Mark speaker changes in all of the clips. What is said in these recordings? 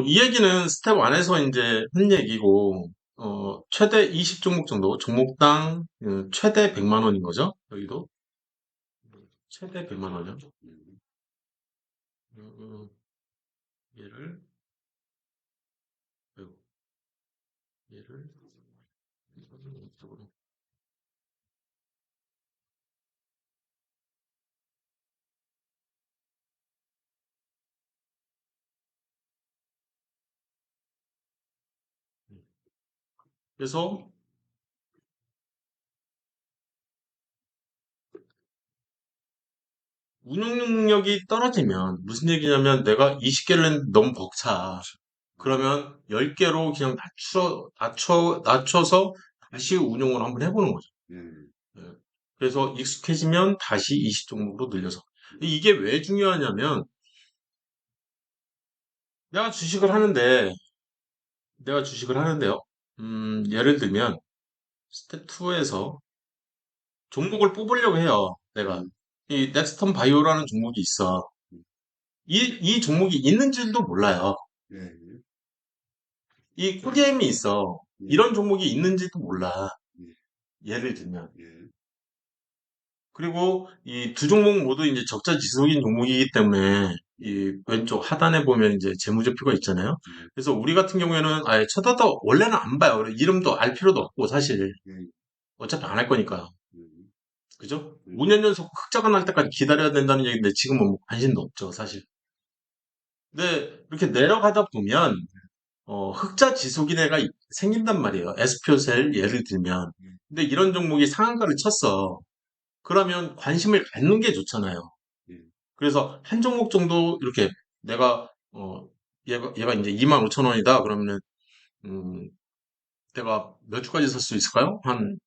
Speaker 1: 이 얘기는 스텝 1에서 이제 한 얘기고, 최대 20종목 정도, 종목당 최대 100만 원인 거죠? 여기도? 최대 100만 원이요? 음, 얘를, 아이고, 얘를, 이쪽으로. 그래서 운용 능력이 떨어지면 무슨 얘기냐면 내가 20개를 했는데 너무 벅차. 그러면 10개로 그냥 낮춰서 다시 운용을 한번 해보는 거죠. 예. 그래서 익숙해지면 다시 20종목으로 늘려서. 이게 왜 중요하냐면 내가 주식을 하는데, 내가 주식을 하는데요. 예를 들면 스텝 2에서 종목을 뽑으려고 해요. 내가 이 넥스턴 바이오라는 종목이 있어. 이 종목이 있는 줄도 몰라요. 이 코게임이 있어. 이런 종목이 있는지도 몰라. 예를 들면. 그리고 이 두 종목 모두 이제 적자 지속인 종목이기 때문에 이 왼쪽 하단에 보면 이제 재무제표가 있잖아요. 그래서 우리 같은 경우에는 아예 쳐다도 원래는 안 봐요. 이름도 알 필요도 없고 사실 어차피 안 할 거니까. 그죠? 5년 연속 흑자가 날 때까지 기다려야 된다는 얘기인데 지금은 뭐 관심도 없죠, 사실. 근데 이렇게 내려가다 보면 흑자 지속인해가 생긴단 말이에요. SPO셀 예를 들면. 근데 이런 종목이 상한가를 쳤어. 그러면 관심을 갖는 게 좋잖아요. 그래서 한 종목 정도 이렇게 내가 얘가 이제 25,000원이다 그러면은 음, 내가 몇 주까지 살 수 있을까요? 한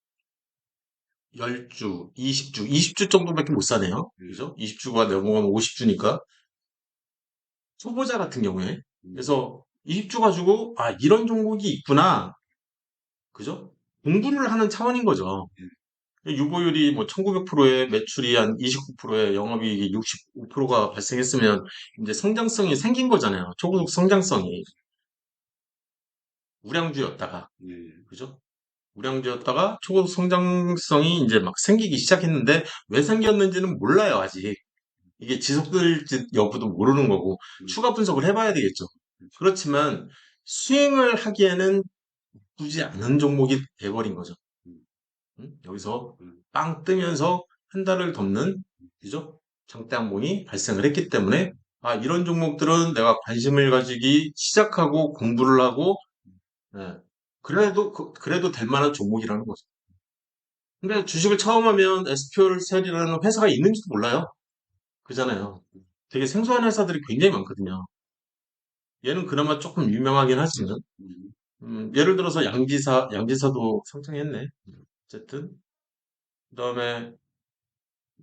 Speaker 1: 10주, 20주 정도밖에 못 사네요. 그죠? 20주가 넘어가면 50주니까 초보자 같은 경우에 그래서 20주 가지고 아 이런 종목이 있구나. 그죠? 공부를 하는 차원인 거죠. 유보율이 뭐 1900%에 매출이 한 29%에 영업이익이 65%가 발생했으면 이제 성장성이 생긴 거잖아요. 초고속 성장성이. 우량주였다가, 그죠? 우량주였다가 초고속 성장성이 이제 막 생기기 시작했는데 왜 생겼는지는 몰라요, 아직. 이게 지속될지 여부도 모르는 거고 추가 분석을 해봐야 되겠죠. 그렇지만 수행을 하기에는 굳이 않은 종목이 돼버린 거죠. 여기서 빵 뜨면서 한 달을 덮는 그죠? 장대 항공이 발생을 했기 때문에 아 이런 종목들은 내가 관심을 가지기 시작하고 공부를 하고 예, 그래도 될 만한 종목이라는 거죠. 근데 주식을 처음 하면 SPO셀이라는 회사가 있는지도 몰라요. 그잖아요. 되게 생소한 회사들이 굉장히 많거든요. 얘는 그나마 조금 유명하긴 하지만 예를 들어서 양지사도 상장했네. 어쨌든 그다음에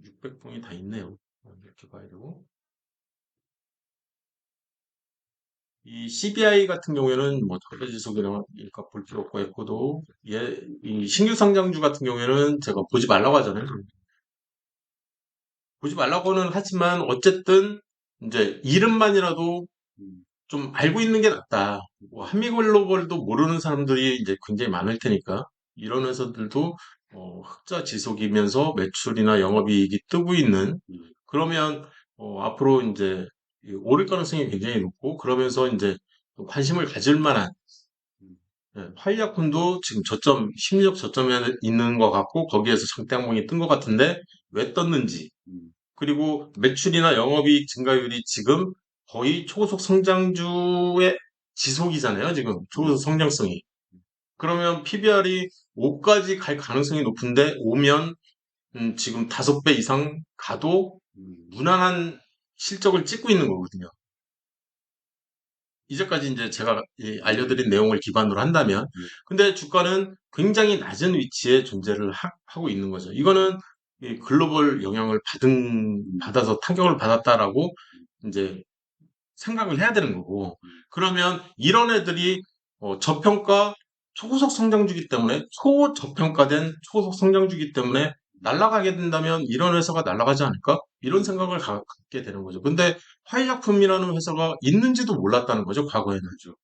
Speaker 1: 600종이 다 있네요. 이렇게 봐야 되고. 이 CBI 같은 경우에는 뭐 적대지속이나 일값 볼 필요 없고 에코도 이 신규 상장주 같은 경우에는 제가 보지 말라고 하잖아요. 보지 말라고는 하지만 어쨌든 이제 이름만이라도 좀 알고 있는 게 낫다. 뭐 한미글로벌도 모르는 사람들이 이제 굉장히 많을 테니까 이런 회사들도 흑자 지속이면서 매출이나 영업이익이 뜨고 있는 그러면 앞으로 이제 오를 가능성이 굉장히 높고 그러면서 이제 관심을 가질 만한 화이약품도 지금 심리적 저점에 있는 것 같고 거기에서 장대항공이 뜬 것 같은데 왜 떴는지 그리고 매출이나 영업이익 증가율이 지금 거의 초고속 성장주의 지속이잖아요. 지금 초고속 성장성이. 그러면 PBR이 5까지 갈 가능성이 높은데 오면 지금 5배 이상 가도 무난한 실적을 찍고 있는 거거든요. 이제까지 이제 제가 알려드린 내용을 기반으로 한다면. 근데 주가는 굉장히 낮은 위치에 존재를 하고 있는 거죠. 이거는 이 글로벌 영향을 받아서 타격을 받았다라고 이제 생각을 해야 되는 거고. 그러면 이런 애들이 저평가 초고속 성장주기 때문에 초저평가된 초고속 성장주기 때문에 날아가게 된다면 이런 회사가 날아가지 않을까? 이런 생각을 갖게 되는 거죠. 근데 화이약품이라는 회사가 있는지도 몰랐다는 거죠, 과거에는.
Speaker 2: 그렇죠.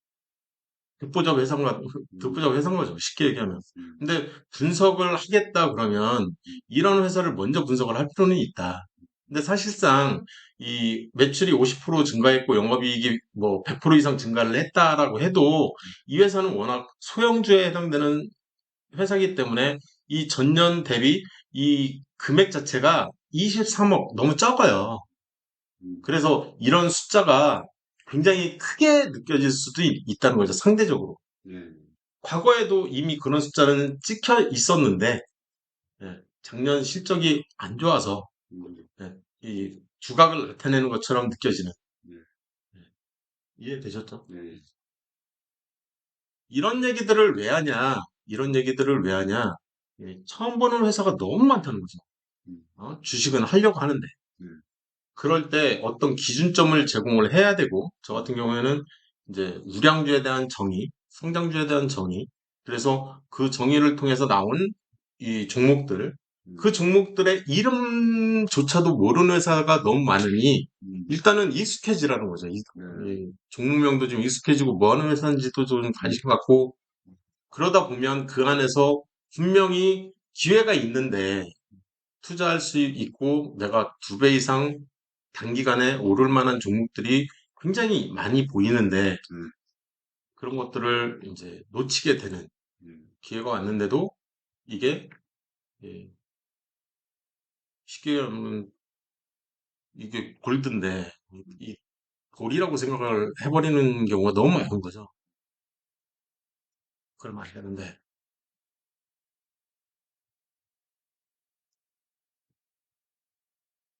Speaker 1: 듣보잡 회사가,
Speaker 2: 음,
Speaker 1: 듣보잡 회사인 거죠, 쉽게 얘기하면.
Speaker 2: 음,
Speaker 1: 근데 분석을 하겠다 그러면 이런 회사를 먼저 분석을 할 필요는 있다. 근데 사실상 이 매출이 50% 증가했고 영업이익이 뭐 100% 이상 증가를 했다라고 해도 이 회사는 워낙 소형주에 해당되는 회사이기 때문에 이 전년 대비 이 금액 자체가 23억 너무 적어요.
Speaker 2: 음,
Speaker 1: 그래서 이런 숫자가 굉장히 크게 느껴질 수도 있다는 거죠, 상대적으로.
Speaker 2: 네,
Speaker 1: 과거에도 이미 그런 숫자는 찍혀 있었는데, 예, 작년 실적이 안 좋아서,
Speaker 2: 음,
Speaker 1: 예, 이 두각을 나타내는 것처럼 느껴지는,
Speaker 2: 네,
Speaker 1: 예, 이해되셨죠?
Speaker 2: 네,
Speaker 1: 이런 얘기들을 왜 하냐, 이런 얘기들을 왜 하냐, 예, 처음 보는 회사가 너무 많다는 거죠.
Speaker 2: 음,
Speaker 1: 주식은 하려고 하는데.
Speaker 2: 네,
Speaker 1: 그럴 때 어떤 기준점을 제공을 해야 되고, 저 같은 경우에는 이제 우량주에 대한 정의, 성장주에 대한 정의, 그래서 그 정의를 통해서 나온 이 종목들, 그
Speaker 2: 음,
Speaker 1: 종목들의 이름조차도 모르는 회사가 너무 많으니,
Speaker 2: 음,
Speaker 1: 일단은 익숙해지라는 거죠.
Speaker 2: 네,
Speaker 1: 이 종목명도 좀 익숙해지고, 뭐 하는 회사인지도 좀
Speaker 2: 음,
Speaker 1: 관심 갖고, 그러다 보면 그 안에서 분명히 기회가 있는데, 투자할 수 있고 내가 2배 이상 단기간에 오를 만한 종목들이 굉장히 많이 보이는데
Speaker 2: 네,
Speaker 1: 그런 것들을 이제 놓치게 되는
Speaker 2: 네,
Speaker 1: 기회가 왔는데도 이게 예, 쉽게 하면 이게 골드인데 이 골이라고 생각을 해버리는 경우가 너무 많은 거죠. 그러면 안 되는데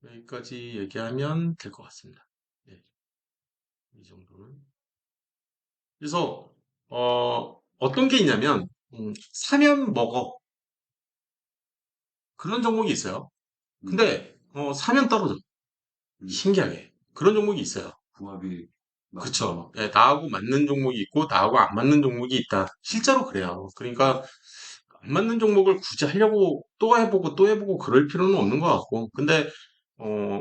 Speaker 1: 여기까지 얘기하면 될 것 같습니다. 네, 이 정도는. 그래서 어떤 게 있냐면 사면 먹어 그런 종목이 있어요.
Speaker 2: 음,
Speaker 1: 근데 사면 떨어져.
Speaker 2: 음,
Speaker 1: 신기하게. 그런 종목이 있어요.
Speaker 2: 궁합이 맞죠.
Speaker 1: 그쵸. 예, 나하고 맞는 종목이 있고 나하고 안 맞는 종목이 있다.
Speaker 2: 음,
Speaker 1: 실제로 그래요. 그러니까 안 맞는 종목을 굳이 하려고 또 해보고 또 해보고 그럴 필요는 없는 것 같고. 근데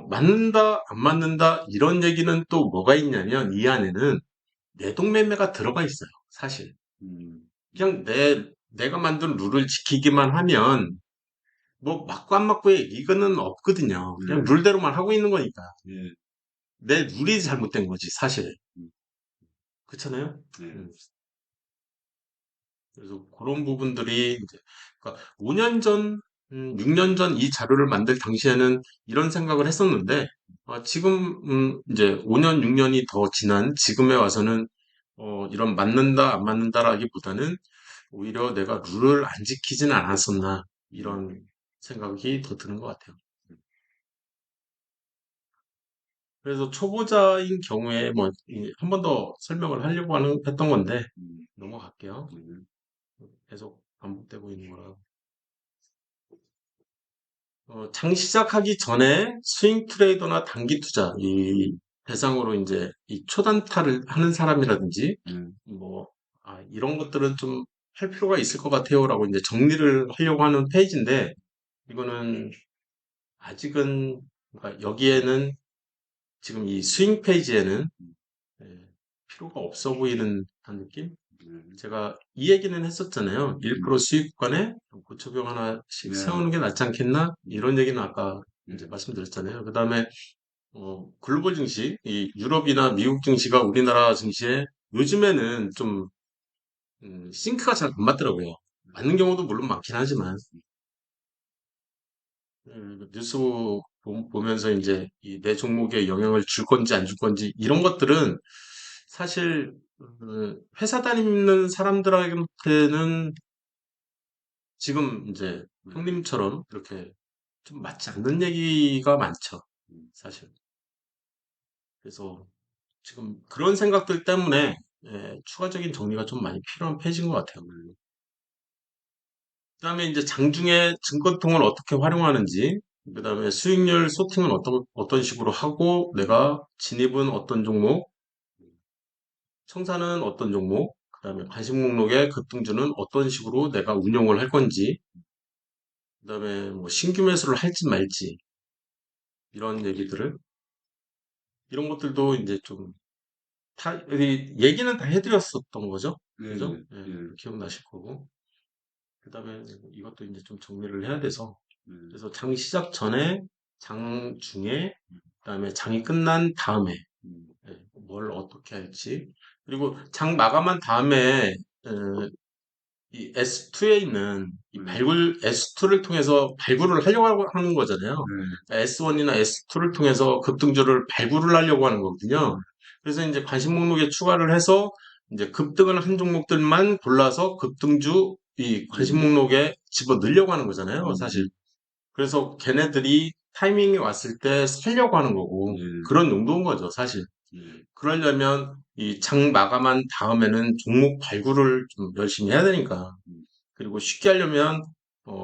Speaker 1: 맞는다, 안 맞는다 이런 얘기는 또 뭐가 있냐면 이 안에는 내동매매가 들어가 있어요. 사실.
Speaker 2: 음,
Speaker 1: 그냥 내가 만든 룰을 지키기만 하면 뭐 맞고 안 맞고의 이거는 없거든요. 그냥
Speaker 2: 네,
Speaker 1: 룰대로만 하고 있는 거니까.
Speaker 2: 예,
Speaker 1: 내 룰이 잘못된 거지, 사실.
Speaker 2: 음,
Speaker 1: 그렇잖아요?
Speaker 2: 네,
Speaker 1: 음, 그래서 그런 부분들이 이제, 그러니까 5년 전, 6년 전 이 자료를 만들 당시에는 이런 생각을 했었는데, 지금, 이제 5년, 6년이 더 지난 지금에 와서는, 이런 맞는다, 안 맞는다라기보다는 오히려 내가 룰을 안 지키진 않았었나,
Speaker 2: 음,
Speaker 1: 이런 생각이 더 드는 것 같아요. 그래서 초보자인 경우에 뭐, 한 번 더 설명을 하려고 했던 건데,
Speaker 2: 음,
Speaker 1: 넘어갈게요.
Speaker 2: 음,
Speaker 1: 계속 반복되고 있는 거라. 장 시작하기 전에 스윙 트레이더나 단기 투자, 이 대상으로 이제 이 초단타를 하는 사람이라든지,
Speaker 2: 음,
Speaker 1: 뭐, 이런 것들은 좀 할 필요가 있을 것 같아요라고 이제 정리를 하려고 하는 페이지인데, 이거는 아직은, 그러니까 여기에는 지금 이 스윙 페이지에는 예, 필요가 없어 보이는 듯한 느낌?
Speaker 2: 음,
Speaker 1: 제가 이 얘기는 했었잖아요. 1% 수익권에 고초병 하나씩
Speaker 2: 네,
Speaker 1: 세우는 게 낫지 않겠나?
Speaker 2: 음,
Speaker 1: 이런 얘기는 아까 이제
Speaker 2: 네,
Speaker 1: 말씀드렸잖아요. 그 다음에, 글로벌 증시, 이 유럽이나 미국 증시가 우리나라 증시에 요즘에는 좀, 싱크가 잘 안 맞더라고요. 맞는 경우도 물론 많긴 하지만, 뉴스 보면서 이제 이 내 종목에 영향을 줄 건지 안 줄 건지 이런 것들은 사실 회사 다니는 사람들한테는 지금 이제
Speaker 2: 음,
Speaker 1: 형님처럼 이렇게 좀 맞지 않는 얘기가 많죠.
Speaker 2: 음,
Speaker 1: 사실. 그래서 지금 그런 생각들 때문에 추가적인 정리가 좀 많이 필요한 페이지인 것 같아요.
Speaker 2: 음,
Speaker 1: 그다음에 이제 장중에 증권통을 어떻게 활용하는지, 그다음에 수익률 소팅은 어떤 식으로 하고, 내가 진입은 어떤 종목, 청산은 어떤 종목, 그다음에 관심 목록의 급등주는 어떤 식으로 내가 운용을 할 건지, 그다음에 뭐 신규 매수를 할지 말지 이런 얘기들을 이런 것들도 이제 좀 얘기는 다 해드렸었던 거죠. 그죠?
Speaker 2: 네네.
Speaker 1: 예,
Speaker 2: 예.
Speaker 1: 기억나실 거고. 그다음에 이것도 이제 좀 정리를 해야 돼서
Speaker 2: 네.
Speaker 1: 그래서 장 시작 전에, 장 중에, 그다음에 장이 끝난 다음에
Speaker 2: 음.
Speaker 1: 예, 뭘 어떻게 할지 그리고 장 마감한 다음에 이 S2에 있는 이
Speaker 2: 네.
Speaker 1: S2를 통해서 발굴을 하려고 하는 거잖아요.
Speaker 2: 네.
Speaker 1: S1이나 S2를 통해서 급등주를 발굴을 하려고 하는 거거든요. 그래서 이제 관심 목록에 추가를 해서 이제 급등을 한 종목들만 골라서 급등주 이 관심
Speaker 2: 음.
Speaker 1: 목록에 집어 넣으려고 하는 거잖아요, 사실.
Speaker 2: 음.
Speaker 1: 그래서 걔네들이 타이밍이 왔을 때 살려고 하는 거고
Speaker 2: 예.
Speaker 1: 그런 용도인 거죠, 사실.
Speaker 2: 예.
Speaker 1: 그러려면 이 장 마감한 다음에는 종목 발굴을 좀 열심히 해야 되니까.
Speaker 2: 음.
Speaker 1: 그리고 쉽게 하려면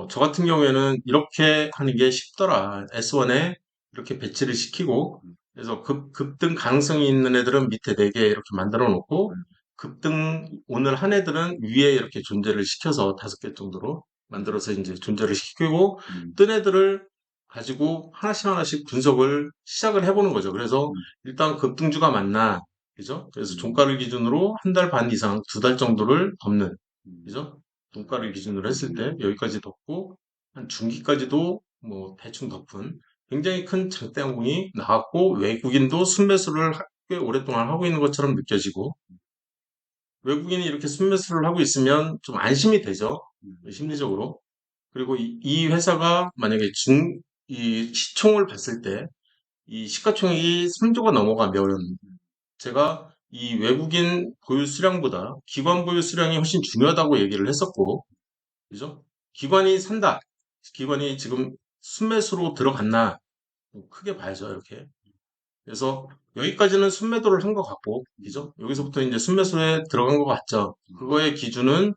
Speaker 1: 저 같은 경우에는 이렇게 하는 게 쉽더라. S1에 이렇게 배치를 시키고
Speaker 2: 음.
Speaker 1: 그래서 급등 가능성이 있는 애들은 밑에 4개 이렇게 만들어 놓고
Speaker 2: 음.
Speaker 1: 급등 오늘 한 애들은 위에 이렇게 존재를 시켜서 5개 정도로 만들어서 이제 존재를 시키고
Speaker 2: 음.
Speaker 1: 뜬 애들을 가지고 하나씩 하나씩 분석을 시작을 해보는 거죠. 그래서
Speaker 2: 음.
Speaker 1: 일단 급등주가 맞나, 그죠? 그래서
Speaker 2: 음.
Speaker 1: 종가를 기준으로 한 달 반 이상, 2달 정도를 덮는,
Speaker 2: 음.
Speaker 1: 그죠? 종가를 기준으로 했을 때
Speaker 2: 음.
Speaker 1: 여기까지 덮고 한 중기까지도 뭐 대충 덮은 굉장히 큰 장대 항공이 나왔고 외국인도 순매수를 꽤 오랫동안 하고 있는 것처럼 느껴지고 외국인이 이렇게 순매수를 하고 있으면 좀 안심이 되죠.
Speaker 2: 음.
Speaker 1: 심리적으로. 그리고 이 회사가 만약에 이 시총을 봤을 때 이 시가총액이 3조가 넘어가면 제가 이 외국인 보유 수량보다 기관 보유 수량이 훨씬 중요하다고 얘기를 했었고, 그죠? 기관이 산다. 기관이 지금 순매수로 들어갔나? 크게 봐야죠, 이렇게. 그래서 여기까지는 순매도를 한 것 같고, 그죠? 여기서부터 이제 순매수에 들어간 것 같죠. 그거의 기준은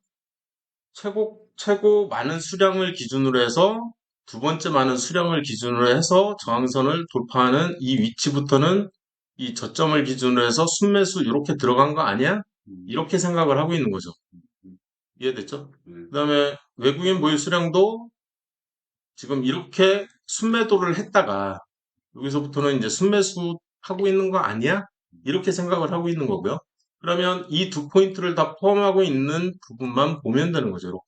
Speaker 1: 최고 많은 수량을 기준으로 해서 두 번째 많은 수량을 기준으로 해서 저항선을 돌파하는 이 위치부터는 이 저점을 기준으로 해서 순매수 이렇게 들어간 거 아니야?
Speaker 2: 음.
Speaker 1: 이렇게 생각을 하고 있는 거죠.
Speaker 2: 음.
Speaker 1: 이해됐죠?
Speaker 2: 네.
Speaker 1: 그 다음에 외국인 보유 수량도 지금 이렇게 순매도를 했다가 여기서부터는 이제 순매수 하고 있는 거 아니야? 이렇게 생각을 하고 있는 거고요. 그러면 이 두 포인트를 다 포함하고 있는 부분만 보면 되는 거죠. 이렇게.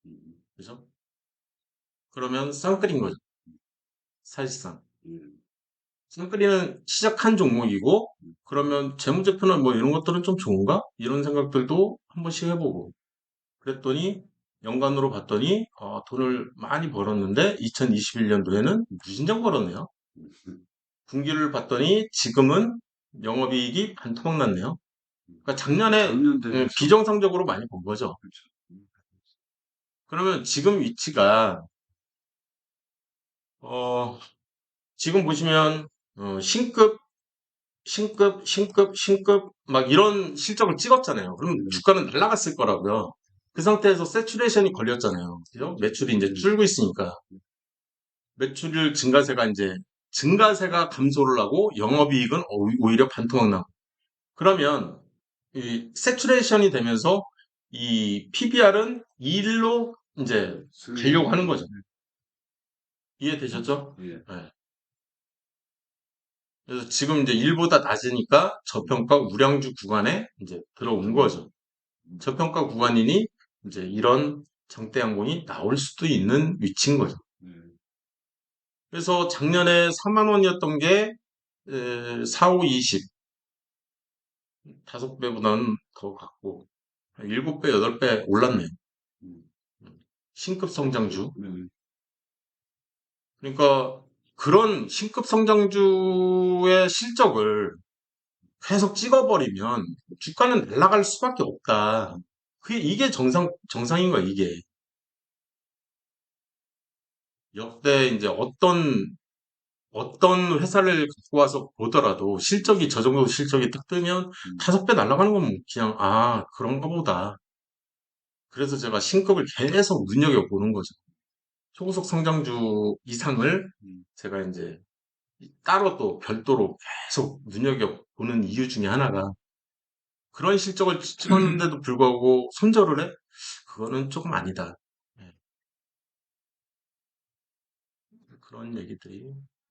Speaker 2: 음.
Speaker 1: 그죠? 그러면 쌍끌인 거죠. 사실상.
Speaker 2: 예.
Speaker 1: 쌍끌이는 시작한 종목이고, 그러면 재무제표나 뭐 이런 것들은 좀 좋은가? 이런 생각들도 한 번씩 해보고. 그랬더니, 연간으로 봤더니, 돈을 많이 벌었는데, 2021년도에는 무진장 벌었네요.
Speaker 2: 음.
Speaker 1: 분기를 봤더니, 지금은 영업이익이 반토막 났네요. 그러니까 작년에
Speaker 2: 작년 대비해서.
Speaker 1: 비정상적으로 많이 본 거죠.
Speaker 2: 그렇죠.
Speaker 1: 그러면 지금 위치가, 어, 지금 보시면, 신급 신급, 막 이런 실적을 찍었잖아요. 그럼
Speaker 2: 네.
Speaker 1: 주가는 날아갔을 거라고요. 그 상태에서 세츄레이션이 걸렸잖아요. 그죠? 매출이 이제
Speaker 2: 네.
Speaker 1: 줄고 있으니까. 매출 증가세가 감소를 하고 영업이익은 오히려 반토막 나고. 그러면 이 세츄레이션이 되면서 이 PBR은 2일로 이제 가려고 하는 거죠. 이해되셨죠?
Speaker 2: 예.
Speaker 1: 네. 그래서 지금 이제 1보다 낮으니까 저평가 우량주 구간에 이제 들어온 거죠. 저평가 구간이니 이제 이런 장대 양봉이 나올 수도 있는 위치인 거죠.
Speaker 2: 예.
Speaker 1: 그래서 작년에 4만 원이었던 게 4, 5, 20 5배보다는 더 갔고 7배, 8배 올랐네요.
Speaker 2: 음.
Speaker 1: 신급 성장주.
Speaker 2: 네.
Speaker 1: 그러니까 그런 신급 성장주의 실적을 계속 찍어버리면 주가는 날아갈 수밖에 없다. 이게 정상인 거야, 이게. 역대 이제 어떤 회사를 갖고 와서 보더라도 실적이 저 정도 실적이 딱 뜨면
Speaker 2: 음.
Speaker 1: 5배 날아가는 건 그냥, 그런가 보다. 그래서 제가 신급을 계속 눈여겨보는 거죠. 초고속 성장주 이상을
Speaker 2: 음.
Speaker 1: 제가 이제 따로 또 별도로 계속 눈여겨보는 이유 중에 하나가 그런 실적을 찍었는데도 불구하고 손절을 해? 그거는 조금 아니다. 예. 그런 얘기들이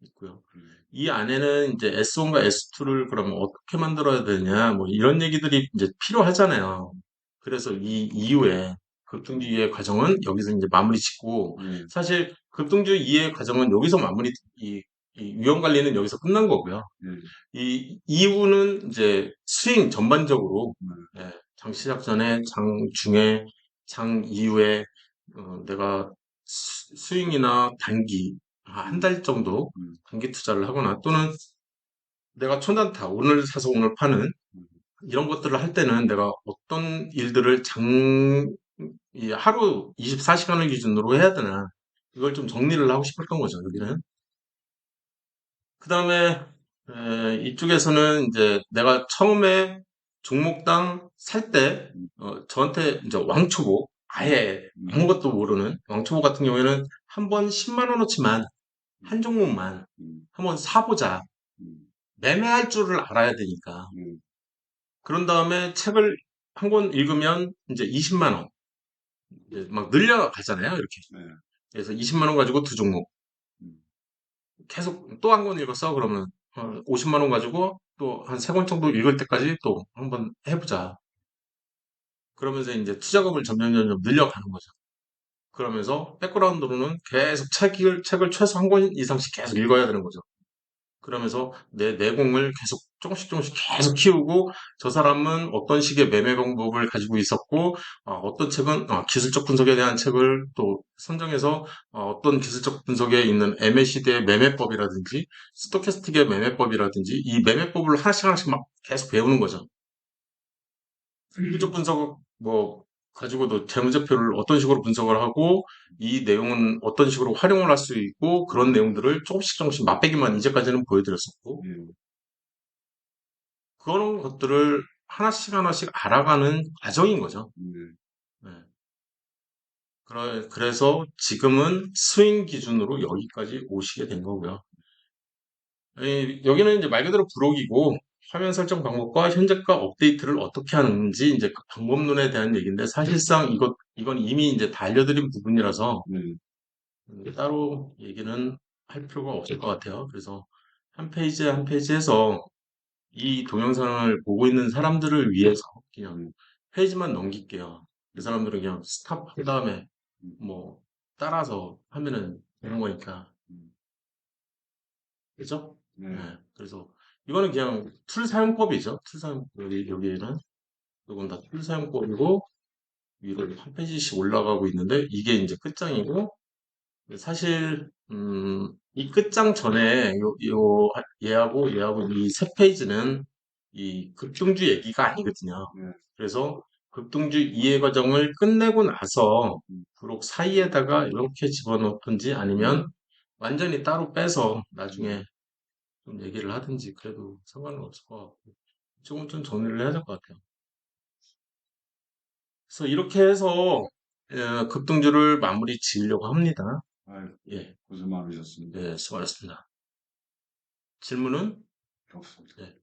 Speaker 1: 있고요.
Speaker 2: 음,
Speaker 1: 이 안에는 이제 S1과 S2를 그러면 어떻게 만들어야 되냐, 뭐 이런 얘기들이 이제 필요하잖아요. 그래서 이 이후에 급등주 이해 과정은 여기서 이제 마무리 짓고,
Speaker 2: 네,
Speaker 1: 사실 급등주 이해 과정은 여기서 마무리, 이 위험 관리는 여기서 끝난 거고요.
Speaker 2: 네,
Speaker 1: 이 이후는 이제 스윙 전반적으로,
Speaker 2: 네,
Speaker 1: 예, 장 시작 전에, 장 중에, 장 이후에 내가 스윙이나 단기 한
Speaker 2: 음,
Speaker 1: 달 정도
Speaker 2: 음,
Speaker 1: 단기 투자를 하거나 또는 내가 초단타 오늘 사서 오늘 파는
Speaker 2: 음,
Speaker 1: 이런 것들을 할 때는 내가 어떤 일들을 이 하루 24시간을 기준으로 해야 되나 이걸 좀 정리를 하고 싶었던 거죠, 여기는. 그 다음에 이쪽에서는 이제 내가 처음에 종목당 살 때
Speaker 2: 음,
Speaker 1: 저한테 이제 왕초보 아예
Speaker 2: 음,
Speaker 1: 아무것도 모르는 왕초보 같은 경우에는 한 번 10만 원어치만 한
Speaker 2: 음,
Speaker 1: 종목만
Speaker 2: 음,
Speaker 1: 한번 사보자.
Speaker 2: 음,
Speaker 1: 매매할 줄을 알아야 되니까.
Speaker 2: 음,
Speaker 1: 그런 다음에 책을 한 권 읽으면 이제 20만 원 이제 막 늘려가잖아요, 이렇게.
Speaker 2: 네,
Speaker 1: 그래서 20만 원 가지고 두 종목
Speaker 2: 음,
Speaker 1: 계속 또 한 권 읽었어. 그러면 50만 원 가지고 또 한 세 권 정도 읽을 때까지 또 한번 해보자. 그러면서 이제 투자금을 점점 늘려가는 거죠. 그러면서 백그라운드로는 계속 책을 최소 한 권 이상씩 계속 읽어야 되는 거죠. 그러면서 내 내공을 계속 조금씩 계속 키우고 저 사람은 어떤 식의 매매 방법을 가지고 있었고 어떤 책은 기술적 분석에 대한 책을 또 선정해서 어떤 기술적 분석에 있는 MACD의 매매법이라든지 스토캐스틱의 매매법이라든지 이 매매법을 하나씩 막 계속 배우는 거죠. 기술적 분석 뭐 가지고도 재무제표를 어떤 식으로 분석을 하고 이 내용은 어떤 식으로 활용을 할 수 있고 그런 내용들을 조금씩 맛배기만 이제까지는 보여드렸었고
Speaker 2: 예,
Speaker 1: 그런 것들을 하나씩 알아가는 과정인 거죠.
Speaker 2: 네,
Speaker 1: 네. 그래서 지금은 스윙 기준으로 여기까지 오시게 된 거고요. 여기는 이제 말 그대로 부록이고 화면 설정 방법과 현재가 업데이트를 어떻게 하는지 이제 그 방법론에 대한 얘기인데 사실상 이건 이미 이제 다 알려드린 부분이라서
Speaker 2: 네,
Speaker 1: 따로 얘기는 할 필요가 없을 것 같아요. 그래서 한 페이지 한 페이지에서 이 동영상을 보고 있는 사람들을 위해서 그냥
Speaker 2: 네,
Speaker 1: 페이지만 넘길게요. 그 사람들은 그냥 스탑 한 다음에
Speaker 2: 음,
Speaker 1: 뭐 따라서 하면은 되는 거니까.
Speaker 2: 음,
Speaker 1: 그죠? 네.
Speaker 2: 네,
Speaker 1: 그래서 이거는 그냥 툴 사용법이죠. 툴 사용법. 여기에는 이건 다 툴 사용법이고 위로 한 페이지씩 올라가고 있는데 이게 이제 끝장이고 사실 이 끝장 전에 얘하고 이 세 페이지는 이 급등주 얘기가 아니거든요.
Speaker 2: 네,
Speaker 1: 그래서 급등주 이해 과정을 끝내고 나서
Speaker 2: 음,
Speaker 1: 부록 사이에다가 이렇게 집어넣든지 아니면 완전히 따로 빼서 나중에
Speaker 2: 네,
Speaker 1: 좀 얘기를 하든지 그래도 상관은 없을 것 같고 조금 좀 정리를 해야 될 것 같아요. 그래서 이렇게 해서 급등주를 마무리 지으려고 합니다.
Speaker 2: 아유,
Speaker 1: 예,
Speaker 2: 고생 많으셨습니다.
Speaker 1: 예, 수고하셨습니다. 질문은?
Speaker 2: 없습니다.
Speaker 1: 네.